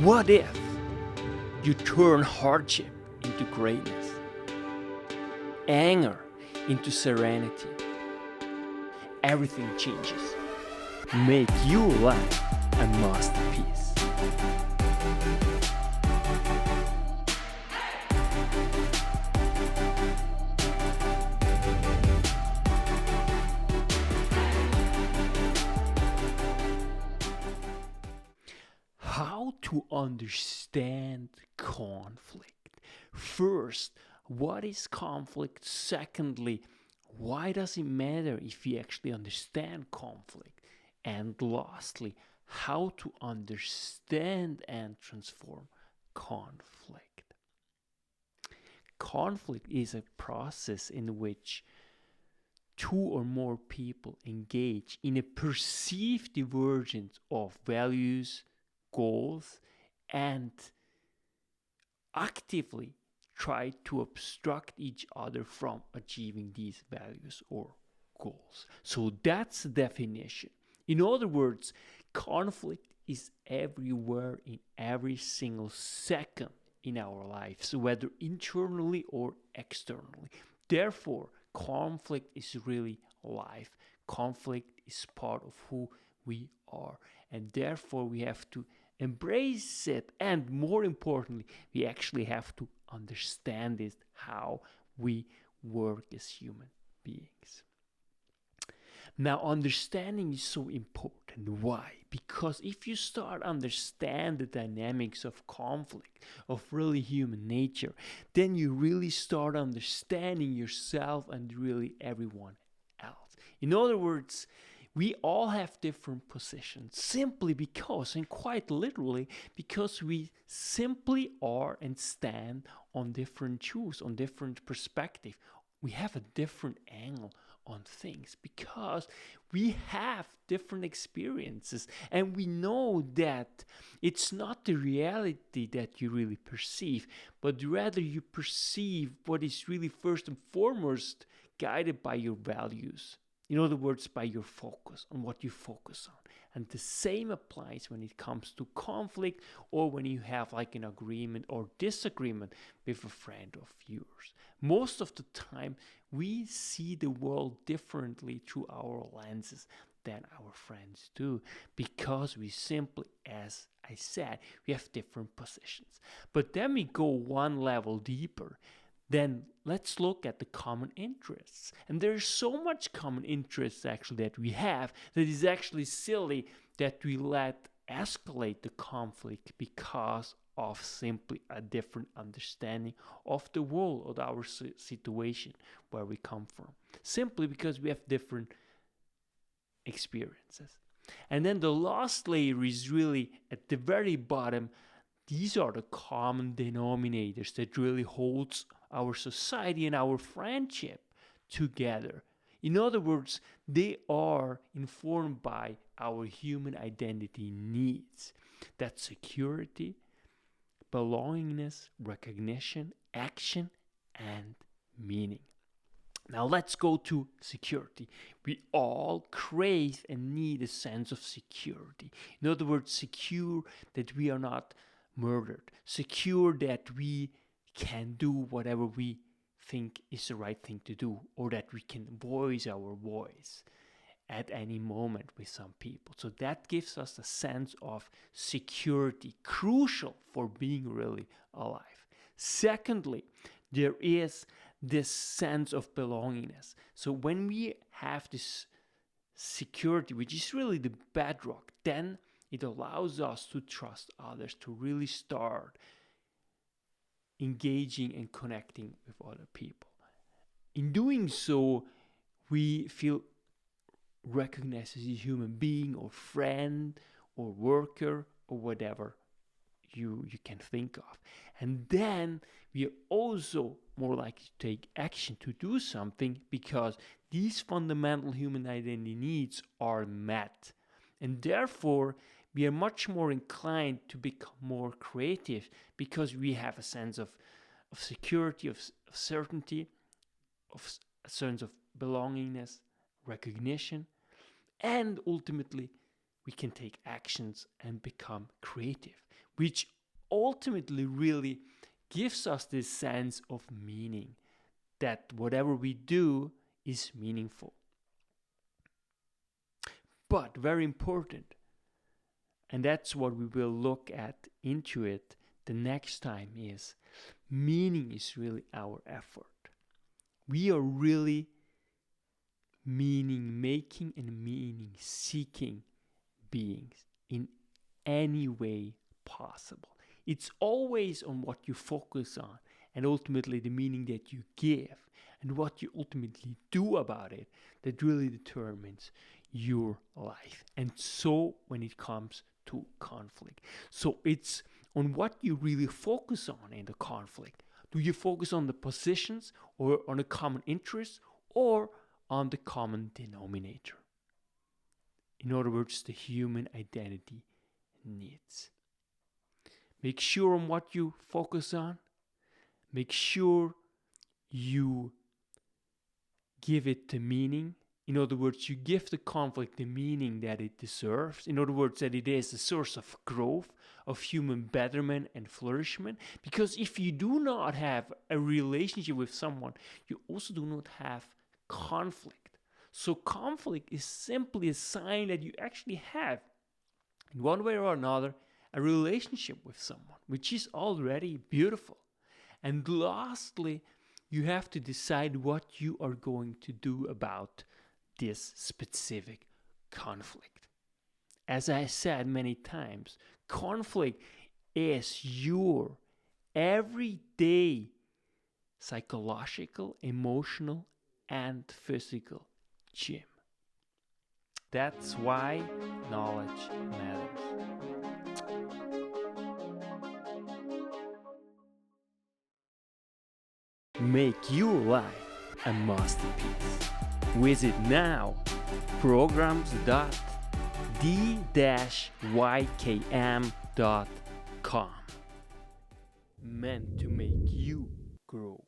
What if you turn hardship into greatness, anger into serenity? Everything changes. Make your life a masterpiece. How to understand conflict? First, what is conflict? Secondly, why does it matter if we actually understand conflict? And lastly, how to understand and transform conflict. Conflict is a process in which two or more people engage in a perceived divergence of values, goals, and actively try to obstruct each other from achieving these values or goals. So that's the definition. In other words, conflict is everywhere in every single second in our lives, whether internally or externally. Therefore, conflict is really life. Conflict is part of who we are, and therefore we have to embrace it, and more importantly, we actually have to understand it, how we work as human beings. Now, understanding is so important. Why? Because if you start understand the dynamics of conflict, of really human nature, then you really start understanding yourself and really everyone else. In other words, we all have different positions simply because, and quite literally, because we simply are and stand on different shoes, on different perspective. We have a different angle on things because we have different experiences, and we know that it's not the reality that you really perceive, but rather you perceive what is really first and foremost guided by your values. In other words, by your focus, on what you focus on. And the same applies when it comes to conflict, or when you have like an agreement or disagreement with a friend of yours. Most of the time, we see the world differently through our lenses than our friends do, because we simply, as I said, we have different positions. But then we go one level deeper. Then let's look at the common interests. And there's so much common interests actually that we have that is actually silly that we let escalate the conflict because of simply a different understanding of the world, of our situation, where we come from. Simply because we have different experiences. And then the last layer is really at the very bottom. These are the common denominators that really holds our society and our friendship together. In other words, they are informed by our human identity needs. That's security, belongingness, recognition, action, and meaning. Now let's go to security. We all crave and need a sense of security. In other words, secure that we are not murdered, secure that we can do whatever we think is the right thing to do, or that we can voice our voice at any moment with some people. So that gives us a sense of security, crucial for being really alive. Secondly, there is this sense of belongingness. So when we have this security, which is really the bedrock, then it allows us to trust others, to really start engaging and connecting with other people. In doing so, we feel recognized as a human being or friend or worker or whatever you can think of. And then we are also more likely to take action to do something because these fundamental human identity needs are met. And therefore, we are much more inclined to become more creative because we have a sense of security, of certainty, of a sense of belongingness, recognition, and ultimately we can take actions and become creative. which ultimately really gives us this sense of meaning, that whatever we do is meaningful. But very important, and that's what we will look at into it the next time, is meaning is really our effort. We are really meaning making and meaning seeking beings in any way possible. It's always on what you focus on, and ultimately the meaning that you give and what you ultimately do about it that really determines your life. And so when it comes to conflict, so it's on what you really focus on in the conflict. Do you focus on the positions or on a common interest or on the common denominator? In other words, the human identity needs. Make sure on what you focus on. Make sure you give it the meaning. In other words, you give the conflict the meaning that it deserves. In other words, that it is a source of growth, of human betterment and flourishment. Because if you do not have a relationship with someone, you also do not have conflict. So conflict is simply a sign that you actually have, in one way or another, a relationship with someone, which is already beautiful. And lastly, you have to decide what you are going to do about this specific conflict. As I said many times, conflict is your everyday psychological, emotional, and physical gym. That's why knowledge matters. Make your life a masterpiece. Visit now programs.the-ykm.com. Meant to make you grow.